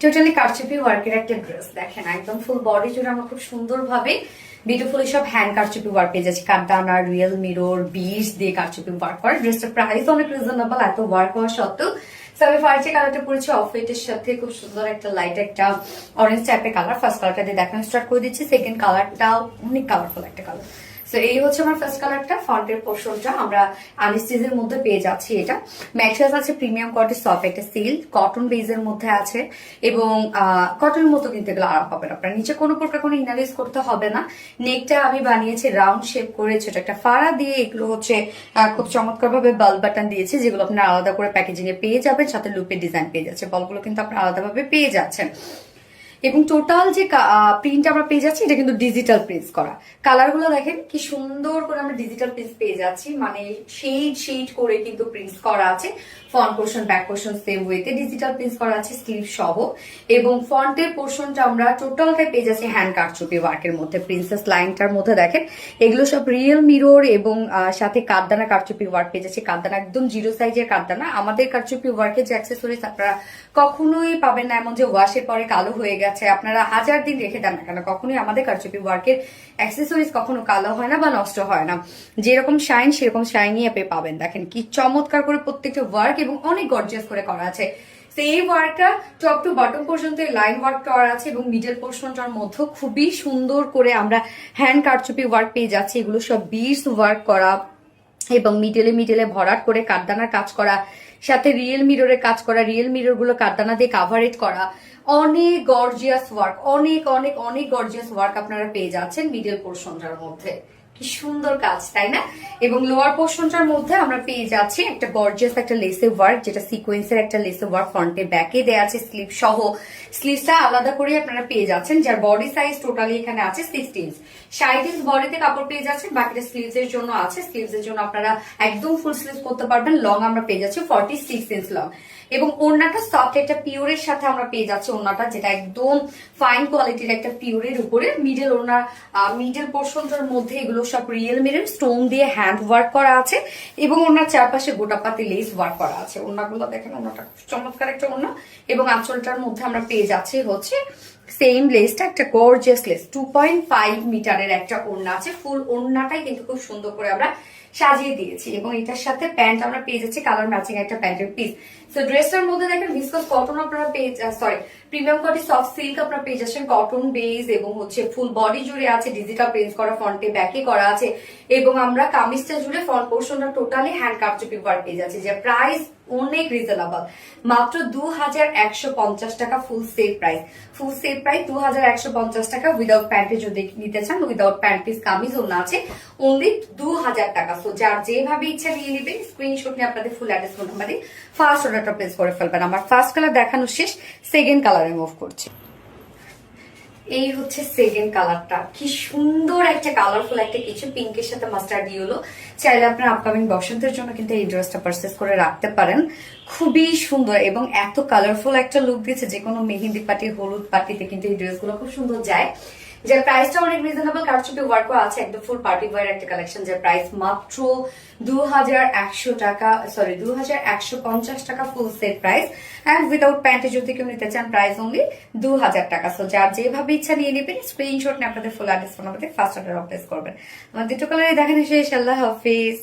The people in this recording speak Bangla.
টোটালি কারচুপি ওয়ার্কের একটা ড্রেস দেখেন, একদম ফুল বডি জুড়ে আমরা খুব সুন্দরভাবে বিউটিফুলি সব হ্যান্ড কারচুপি ওয়ার্ক পেয়ে যাচ্ছি। কাঠদানা, রিয়েল মিরর, বিশ দিয়ে কারচুপি ওয়ার্ক করা। ড্রেসটার প্রাইস অনেক রিজনেবল, এত ওয়ার্ক হওয়া সত্ত্বেও। আমি ফার্স্টে কালারটা পরেছি অফ হোয়াইটের সাথে খুব সুন্দর একটা লাইট একটা অরেঞ্জ টাইপের কালার। ফার্স্ট কালারটা দিয়ে দেখানো স্টার্ট করে দিচ্ছি। সেকেন্ড কালারটাও অনেক কালারফুল একটা কালার। তো এই হচ্ছে আমার ফার্স্ট কালারটা। ফ্রন্টের পোর্শনটা আমরা আনস্টিচের মধ্যে পেয়ে যাচ্ছি। এটা ম্যাটেরিয়ালস আছে প্রিমিয়াম কোয়ালিটি সফট একটা সিল্ক কটন বেজের মধ্যে আছে এবং কটনের মতো কিন্তু এগুলো আরাম পাবেন আপনার। নিচে কোনো প্রকার কোনো ইনার ইউজ করতে হবে না। নেকটা আমি বানিয়েছি রাউন্ড শেপ করে ছোট একটা ফাড়া দিয়ে। এগুলো হচ্ছে খুব চমৎকার ভাবে বাল্ব বাটন দিয়েছে, যেগুলো আপনার আলাদা করে প্যাকেজিং এ পেয়ে যাবেন। সাথে লুপের ডিজাইন পেয়ে যাচ্ছে। বলগুলো কিন্তু আপনার আলাদাভাবে পেয়ে যাচ্ছেন। এবং টোটাল যে প্রিন্ট আমরা পেয়ে যাচ্ছি এটা কিন্তু ডিজিটাল প্রিন্ট করা। কালার গুলো দেখেন কি সুন্দর করে আমরা ডিজিটাল প্রিন্ট পেয়ে যাচ্ছি, মানে শেড করে কিন্তু প্রিন্ট করা আছে। Front portion back portion same ওয়েতে ডিজিটাল প্রিন্ট করা আছে স্লিভ সহ। এবং ফ্রন্টের পোর্শনটা আমরা টোটালটাই পেয়ে যাচ্ছি হ্যান্ড কারচুপি ওয়ার্কের মধ্যে। প্রিন্সেস লাইনটার মধ্যে দেখেন এগুলো সব রিয়েল মিরর এবং সাথে কাঠদানা কারচুপি ওয়ার্ক পেয়ে যাচ্ছি। কাঠদানা একদম জিরো সাইজের কাঠদানা। আমাদের কারচুপি ওয়ার্কের যে অ্যাক্সেসরিজ আপনারা কখনোই পাবেন না এমন যে ওয়াশের পরে কালো হয়ে গেছে। আপনারা 1000 দিন রেখে দেন না কেন, কখনোই আমাদের কারচুপি ওয়ার্কের অ্যাক্সেসরিজ কখনো কালো হয় না বা নষ্ট হয় না। যেরকম শাইন সেরকম শাইনই আপনি পাবেন। দেখেন কি চমৎকার করে প্রত্যেকটা ওয়ার্ক এবং অনেক গর্জিয়াস করে করা আছে। এই ওয়ার্কটা টপ টু বটম পর্যন্ত লাইন ওয়ার্ক করা আছে এবং মিডল পোর্শনটার মধ্যে খুবই সুন্দর করে আমরা হ্যান্ড কারচুপি ওয়ার্ক পেয়ে যাচ্ছি। এগুলো সব বিডস ওয়ার্ক করা এবং মিডলে ভরাট করে কাঠদানার কাজ করা, সাথে রিয়েল মিররের কাজ করা। রিয়েল মিরর গুলো কাঠদানা দিয়ে কাভারেট করা। অনেক গর্জিয়াস ওয়ার্ক, অনেক অনেক অনেক গর্জিয়াস ওয়ার্ক আপনারা পেয়ে যাচ্ছেন মিডল পোর্শনটার মধ্যে। কি সুন্দর কাজ, তাই না? এবং লোয়ার পোর্শনটার মধ্যে আমরা পেয়ে যাচ্ছি একটা গর্জিয়াস একটা লেসে ওয়ার্ক, যেটা সিকোয়েন্সের একটা লেসে ওয়ার্ক ফ্রন্টে ব্যাকে দেয়া আছে স্লিভ সহ। স্লিভসটা আলাদা করে আপনারা পেয়ে যাচ্ছেন, যার বডি সাইজ টোটালি এখানে আছে 60 ইঞ্চ। 60 ইঞ্চ বডিতে কাপড় পেয়ে যাচ্ছেন। বাকিটা স্লিভস এর জন্য আছে। স্লিভস এর জন্য আপনারা একদম ফুল স্লিভ করতে পারবেন। লং আমরা পেয়ে যাচ্ছি 46 ইঞ্চ লং। এবং ওড়নাটা সফট একটা পিওরের সাথে আমরা পেয়ে যাচ্ছি। ওড়নাটা যেটা একদম ফাইন কোয়ালিটির একটা পিওরের উপরে মিডল ওড়না। মিডল পোর্শনটার মধ্যে এগুলো সব রিয়েল মিরর স্টোন দিয়ে হ্যান্ড ওয়ার্ক করা আছে এবং ওড়নার চারপাশে গোটাপাতি লেস ওয়ার্ক করা আছে। ওড়নাগুলো দেখেন, ওড়নাটা চমৎকার একটা ওড়না। এবং আঁচলটার মধ্যে আমরা পেয়ে যাচ্ছি হচ্ছে সেম লেসটা, একটা গর্জিয়াস লেস 2.5 মিটারের একটা ওড়না আছে। ফুল ওড়নাটাই কিন্তু খুব সুন্দর করে আমরা সাজিয়ে দিয়েছি। এবং এটার সাথে প্যান্ট আমরা পেয়ে যাচ্ছি কালার ম্যাচিং একটা প্যান্টের পিস। তো ড্রেসটার মধ্যে দেখেন ভিসকস কটন আপনারা পেয়ে প্রিমিয়াম কোয়ালিটি সফট সিল্ক আপনারা পেয়ে যাচ্ছেন কটন বেজ এবং হচ্ছে ফুল বডি জুড়ে আছে ডিজিটাল প্রিন্ট করা, ফ্রন্টে ব্যাকে করা আছে। এবং আমরা কামিজটা জুড়ে ফ্রন্ট পোর্শনটা টোটালি হ্যান্ড কারচুপি ওয়ার্ক পেয়ে যাচ্ছি, যে প্রাইস অনেক রিজনেবল, মাত্র 2150 টাকা ফুল সেট প্রাইস। ফুল সেট প্রাইস 2150 টাকা। উইদাউট প্যান্টে যদি নিতে চান, উইদাউট প্যান্ট পিস কামিজ ওনা আছে অনলি 2000 টাকা। সো যার যেভাবে ইচ্ছা নিয়ে নেবেন, স্ক্রিনশট নিয়ে আপনাদের ফুল অ্যাড্রেস ফোন নাম্বার দিয়ে ফার্স্ট অর্ডারটা প্লেস করে ফেলবেন। আমার ফার্স্ট কালার দেখানো শেষ, সেকেন্ড কালারে মুভ করছি। এই হচ্ছে সেকেন্ড কালারটা। কি সুন্দর একটা কালারফুল একটা কিছু পিঙ্কের সাথে মাস্টার্ড ইয়েলো। চাইলে আপনার আপকামিং বসন্তের জন্য কিন্তু এই ড্রেসটা পারচেস করে রাখতে পারেন। খুবই সুন্দর এবং এত কালারফুল একটা লুক দিচ্ছে, যে কোনো মেহেন্দি পার্টি, হলুদ পার্টিতে কিন্তু এই ড্রেসগুলো খুব সুন্দর যায়। যার প্রাইসটা অনেক রিজনেবল, কারচুপি ওয়ার্কও আছে, একদম ফুল পার্টি ওয়্যার একটা কালেকশন, যার প্রাইস মাত্র 2100 টাকা, 2150 টাকা full set price. And without প্যান্টে যদি কেউ নিতে চান প্রাইস অনলি 2000 টাকা। সো যার যেভাবে ইচ্ছা নিয়ে নেবেন, স্ক্রিনশট নিয়ে আপনাদের ফুল অ্যাড্রেস ফোন আমাদের ফার্স্ট অর্ডার প্লেস করবেন। আমার দুটো কালারে দেখেন শেষ। আল্লাহ হাফিজ।